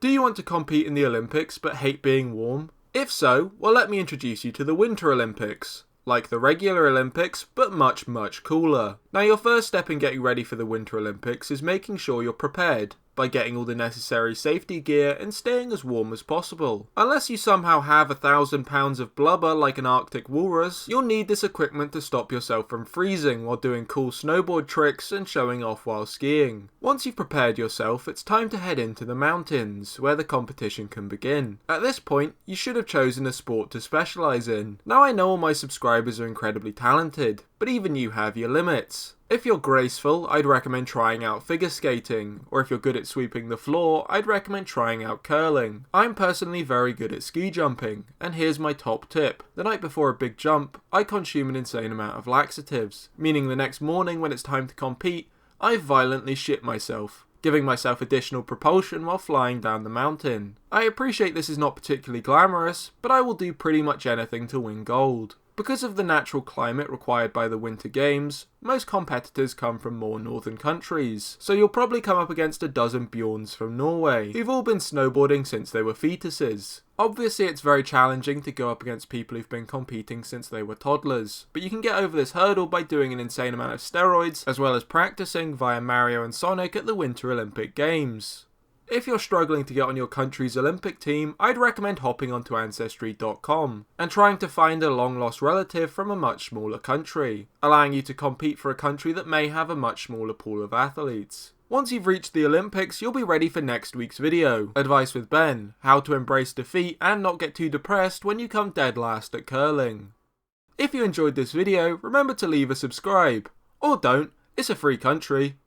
Do you want to compete in the Olympics but hate being warm? If so, well, let me introduce you to the Winter Olympics. Like the regular Olympics, but much cooler. Now, your first step in getting ready for the Winter Olympics is making sure you're prepared, by getting all the necessary safety gear and staying as warm as possible. Unless you somehow have 1,000 pounds of blubber like an Arctic walrus, you'll need this equipment to stop yourself from freezing while doing cool snowboard tricks and showing off while skiing. Once you've prepared yourself, it's time to head into the mountains, where the competition can begin. At this point, you should have chosen a sport to specialise in. Now, I know all my subscribers are incredibly talented, but even you have your limits. If you're graceful, I'd recommend trying out figure skating, or if you're good at sweeping the floor, I'd recommend trying out curling. I'm personally very good at ski jumping, and here's my top tip. The night before a big jump, I consume an insane amount of laxatives, meaning the next morning when it's time to compete, I violently shit myself, giving myself additional propulsion while flying down the mountain. I appreciate this is not particularly glamorous, but I will do pretty much anything to win gold. Because of the natural climate required by the Winter Games, most competitors come from more northern countries, so you'll probably come up against a dozen Bjorns from Norway, who've all been snowboarding since they were fetuses. Obviously, it's very challenging to go up against people who've been competing since they were toddlers, but you can get over this hurdle by doing an insane amount of steroids, as well as practicing via Mario and Sonic at the Winter Olympic Games. If you're struggling to get on your country's Olympic team, I'd recommend hopping onto Ancestry.com and trying to find a long-lost relative from a much smaller country, allowing you to compete for a country that may have a much smaller pool of athletes. Once you've reached the Olympics, you'll be ready for next week's video, Advice with Ben, how to embrace defeat and not get too depressed when you come dead last at curling. If you enjoyed this video, remember to leave a subscribe, or don't, it's a free country.